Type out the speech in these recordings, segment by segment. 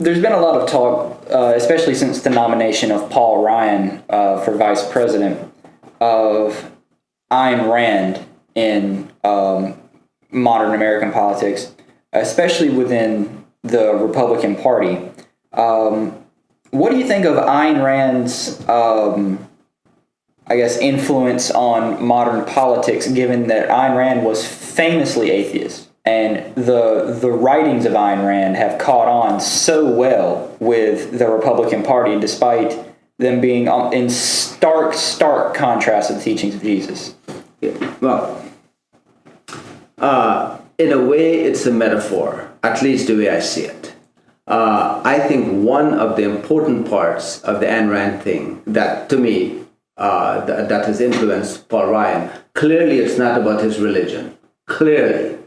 There's been a lot of talk, especially since the nomination of Paul Ryan for vice president, of Ayn Rand in modern American politics, especially within the Republican Party. What do you think of Ayn Rand's, influence on modern politics, given that Ayn Rand was famously atheist? And the writings of Ayn Rand have caught on so well with the Republican Party, despite them being in stark contrast to the teachings of Jesus. Well, in a way, it's a metaphor, at least the way I see it. I think one of the important parts of the Ayn Rand thing that, to me, that has influenced Paul Ryan, clearly it's not about his religion. Clearly.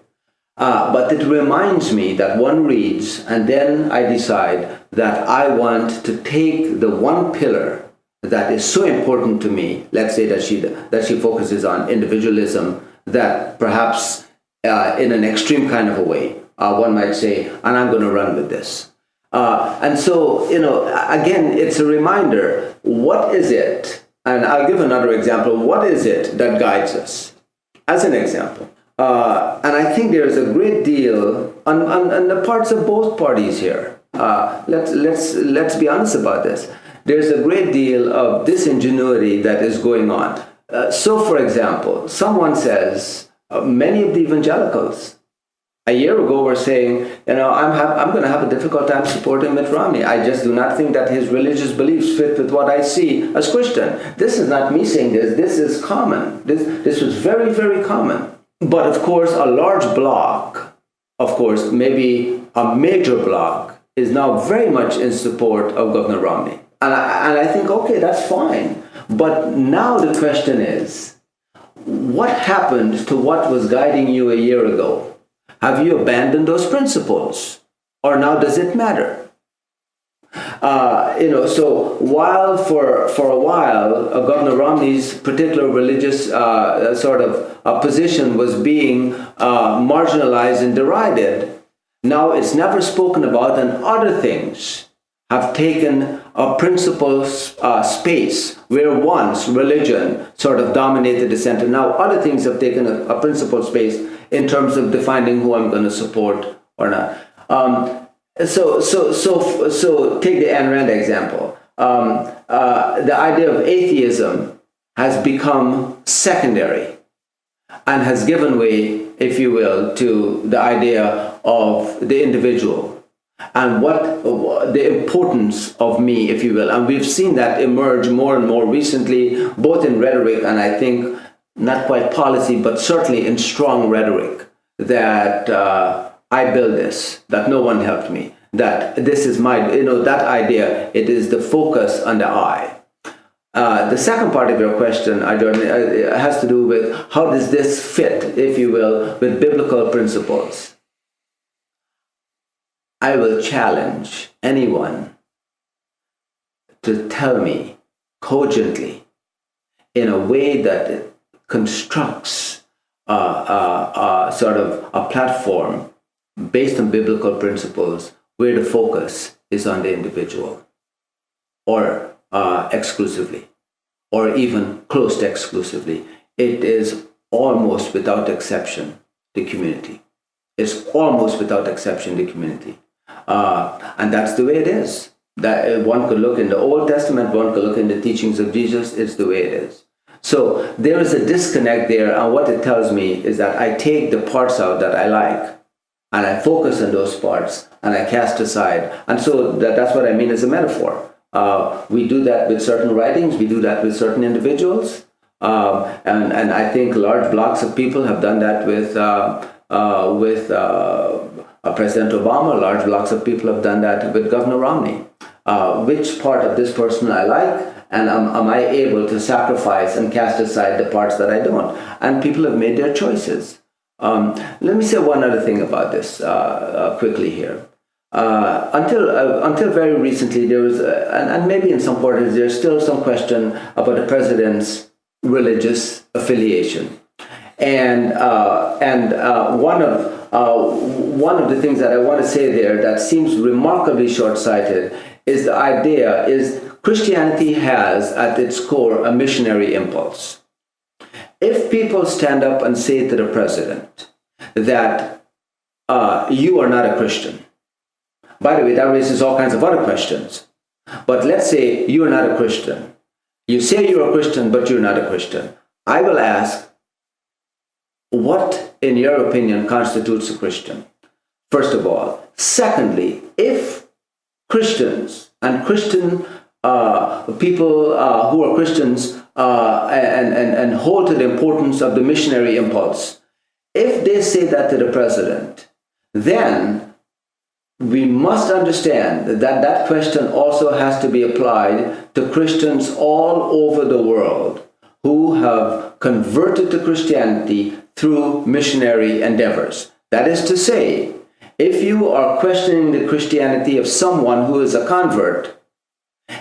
But it reminds me that one reads, and then I decide that I want to take the one pillar that is so important to me. Let's say that she focuses on individualism, that perhaps in an extreme kind of a way, one might say, and I'm going to run with this. And so, again, it's a reminder, what is it? And I'll give another example. What is it that guides us? As an example. And I think there's a great deal on the parts of both parties here. Let's be honest about this. There's a great deal of disingenuity that is going on. So, for example, someone says, many of the evangelicals a year ago were saying, I'm going to have a difficult time supporting Mitt Romney. I just do not think that his religious beliefs fit with what I see as Christian. This is not me saying this. This is common. This was very, very common. But of course, a large bloc, maybe a major bloc, is now very much in support of Governor Romney. And I think, okay, that's fine. But now the question is, what happened to what was guiding you a year ago? Have you abandoned those principles? Or now does it matter? So while for a while, Governor Romney's particular religious position was being marginalized and derided, now it's never spoken about, and other things have taken a principal space where once religion sort of dominated the center. Now other things have taken a principal space in terms of defining who I'm going to support or not. So take the Ayn Rand example. The idea of atheism has become secondary and has given way, if you will, to the idea of the individual and what the importance of me, if you will. And we've seen that emerge more and more recently, both in rhetoric and I think not quite policy, but certainly in strong rhetoric, that I build this, that no one helped me, that this is my, that idea, it is the focus on the I. The second part of your question, has to do with how does this fit, if you will, with biblical principles. I will challenge anyone to tell me cogently, in a way that it constructs sort of a platform based on biblical principles where the focus is on the individual, or exclusively, or even close to exclusively. It is almost without exception the community. It's almost without exception the community. And that's the way it is. That one could look in the Old Testament, one could look in the teachings of Jesus, it's the way it is. So there is a disconnect there, and what it tells me is that I take the parts out that I like, and I focus on those parts, and I cast aside. And so that's what I mean as a metaphor. We do that with certain writings, we do that with certain individuals, and I think large blocks of people have done that with President Obama. Large blocks of people have done that with Governor Romney. Which part of this person I like, and am I able to sacrifice and cast aside the parts that I don't? And people have made their choices. Let me say one other thing about this quickly here. Until very recently, there was, and maybe in some quarters, there's still some question about the president's religious affiliation. And one of one of the things that I want to say there that seems remarkably short-sighted is the idea is Christianity has at its core a missionary impulse. If people stand up and say to the president that you are not a Christian, by the way, that raises all kinds of other questions. But let's say you are not a Christian. You say you're a Christian, but you're not a Christian. I will ask, what, in your opinion, constitutes a Christian? First of all. Secondly, if Christians and Christian people who are Christians and hold to the importance of the missionary impulse, if they say that to the president, then we must understand that that question also has to be applied to Christians all over the world who have converted to Christianity through missionary endeavors. That is to say, if you are questioning the Christianity of someone who is a convert,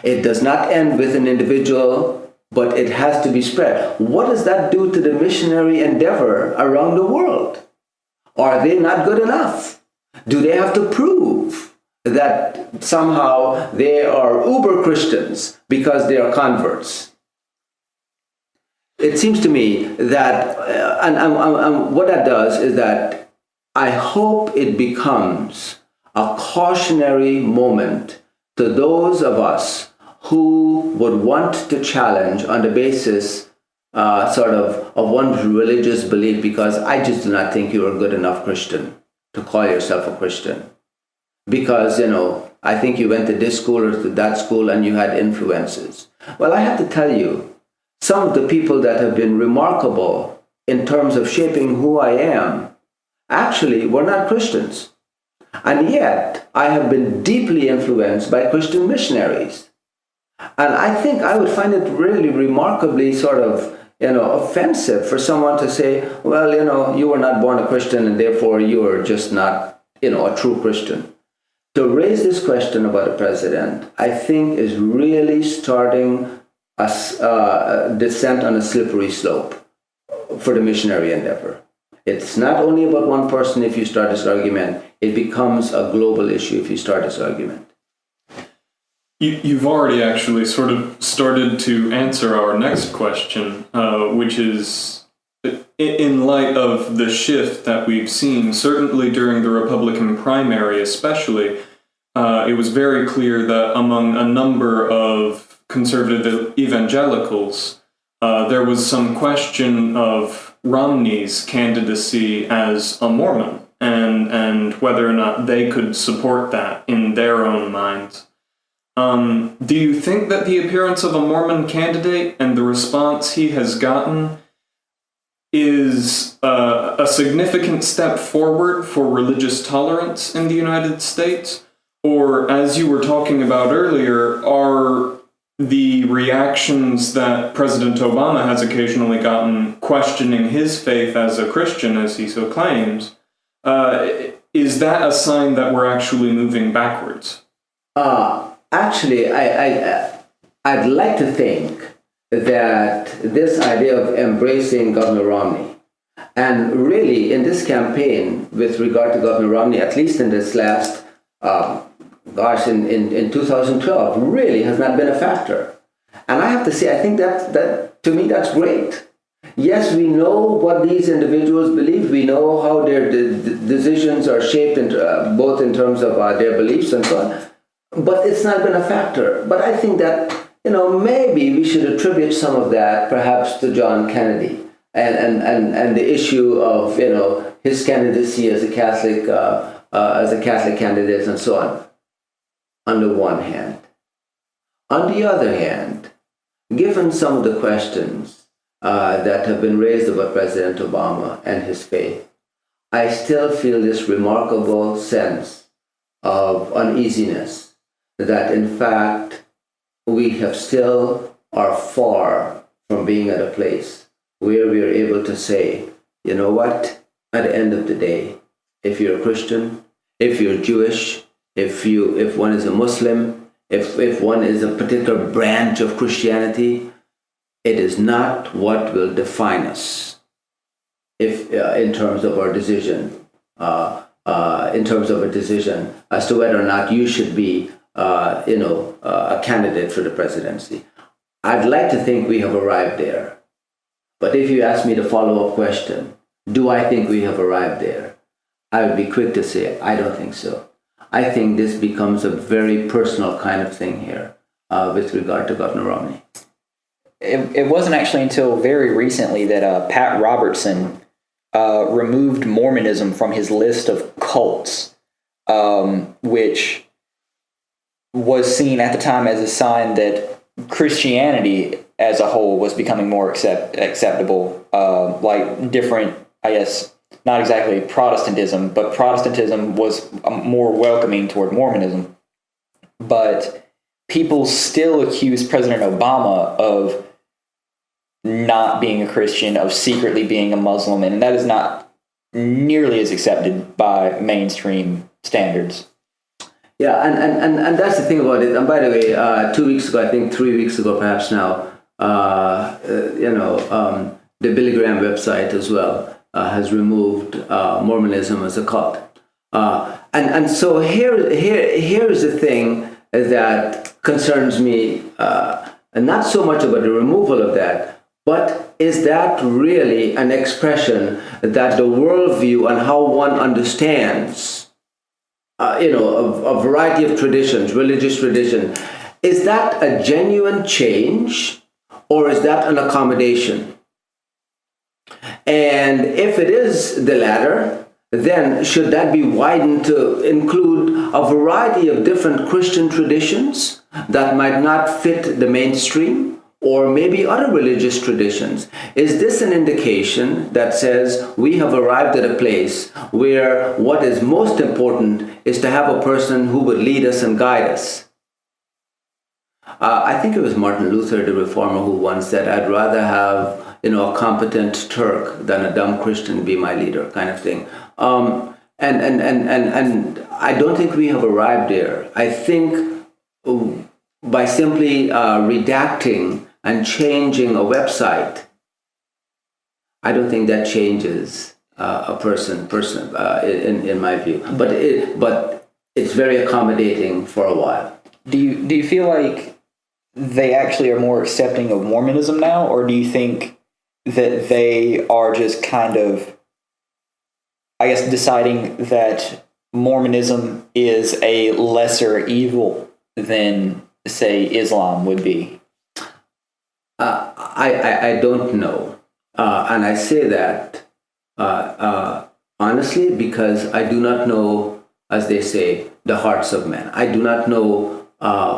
it does not end with an individual, but it has to be spread. What does that do to the missionary endeavor around the world? Are they not good enough? Do they have to prove that somehow they are uber Christians because they are converts? It seems to me that, and what that does is that I hope it becomes a cautionary moment to those of us who would want to challenge on the basis of one's religious belief, because I just do not think you're a good enough Christian to call yourself a Christian. Because, I think you went to this school or to that school and you had influences. Well, I have to tell you, some of the people that have been remarkable in terms of shaping who I am actually were not Christians. And yet, I have been deeply influenced by Christian missionaries. And I think I would find it really remarkably offensive for someone to say, well, you were not born a Christian and therefore you are just not, a true Christian. To raise this question about a president, I think is really starting a descent on a slippery slope for the missionary endeavor. It's not only about one person if you start this argument, it becomes a global issue if you start this argument. You've already actually sort of started to answer our next question, which is, in light of the shift that we've seen, certainly during the Republican primary especially, it was very clear that among a number of conservative evangelicals, there was some question of Romney's candidacy as a Mormon and whether or not they could support that in their own minds. Do you think that the appearance of a Mormon candidate and the response he has gotten is a significant step forward for religious tolerance in the United States? Or, as you were talking about earlier, are the reactions that President Obama has occasionally gotten questioning his faith as a Christian, as he so claims, is that a sign that we're actually moving backwards? Actually, I'd like to think that this idea of embracing Governor Romney, and really in this campaign with regard to Governor Romney, at least in this last, in 2012, really has not been a factor. And I have to say, I think that to me, that's great. Yes, we know what these individuals believe. We know how their decisions are shaped, both in terms of their beliefs and so on. But it's not been a factor. But I think that, maybe we should attribute some of that perhaps to John Kennedy and the issue of, his candidacy as a Catholic candidate and so on, on the one hand. On the other hand, given some of the questions that have been raised about President Obama and his faith, I still feel this remarkable sense of uneasiness that in fact we have still are far from being at a place where we are able to say, you know what, at the end of the day, if you're a Christian, if you're Jewish, if one is a Muslim, if one is a particular branch of Christianity, it is not what will define us if in terms of our decision in terms of a decision as to whether or not you should be, a candidate for the presidency. I'd like to think we have arrived there. But if you ask me the follow-up question, do I think we have arrived there? I would be quick to say, I don't think so. I think this becomes a very personal kind of thing here with regard to Governor Romney. It wasn't actually until very recently that Pat Robertson removed Mormonism from his list of cults, which was seen at the time as a sign that Christianity as a whole was becoming more acceptable, like different, I guess, not exactly Protestantism, but Protestantism was more welcoming toward Mormonism. But people still accuse President Obama of not being a Christian, of secretly being a Muslim, and that is not nearly as accepted by mainstream standards. Yeah, and that's the thing about it. And by the way, 2 weeks ago, I think 3 weeks ago, perhaps now, the Billy Graham website as well has removed Mormonism as a cult. And so here's the thing that concerns me, and not so much about the removal of that, but is that really an expression that the worldview and how one understands a variety of traditions, religious tradition, is that a genuine change or is that an accommodation? And if it is the latter, then should that be widened to include a variety of different Christian traditions that might not fit the mainstream? Or maybe other religious traditions? Is this an indication that says we have arrived at a place where what is most important is to have a person who would lead us and guide us? I think it was Martin Luther, the reformer, who once said, I'd rather have a competent Turk than a dumb Christian be my leader, kind of thing. And I don't think we have arrived there. I think by simply redacting and changing a website, I don't think that changes a person in my view. But it's very accommodating for a while. Do you feel like they actually are more accepting of Mormonism now, or do you think that they are just kind of, I guess, deciding that Mormonism is a lesser evil than, say, Islam would be? I don't know. And I say that honestly because I do not know, as they say, the hearts of men. I do not know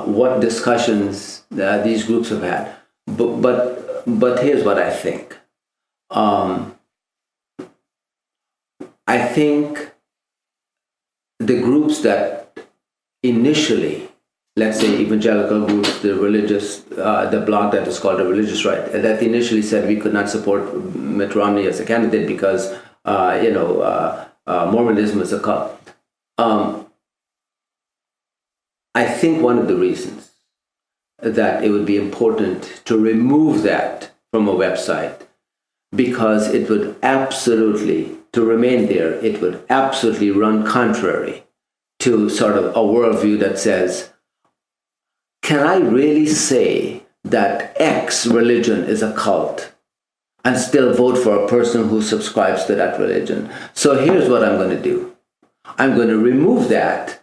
what discussions these groups have had. But here's what I think. I think the groups that initially, let's say evangelical groups, the religious, the blog that is called the Religious Right, that initially said we could not support Mitt Romney as a candidate because, Mormonism is a cult. I think one of the reasons that it would be important to remove that from a website, because it would absolutely, to remain there, it would absolutely run contrary to sort of a worldview that says, can I really say that X religion is a cult and still vote for a person who subscribes to that religion? So here's what I'm going to do. I'm going to remove that,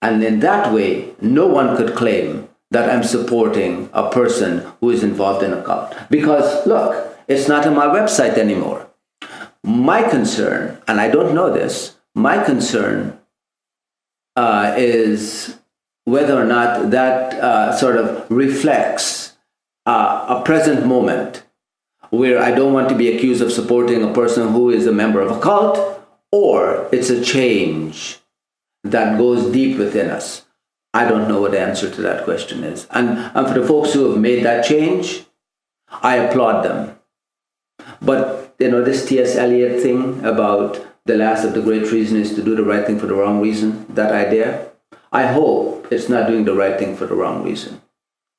and in that way, no one could claim that I'm supporting a person who is involved in a cult. Because, look, it's not on my website anymore. My concern, and I don't know this, my concern is whether or not that sort of reflects a present moment where I don't want to be accused of supporting a person who is a member of a cult, or it's a change that goes deep within us. I don't know what the answer to that question is. And for the folks who have made that change, I applaud them. But, this T.S. Eliot thing about the last of the great treason is to do the right thing for the wrong reason, that idea, I hope it's not doing the right thing for the wrong reason.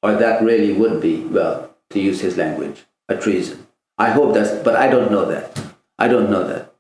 Or that really would be, well, to use his language, a treason. I hope that's, but I don't know that. I don't know that.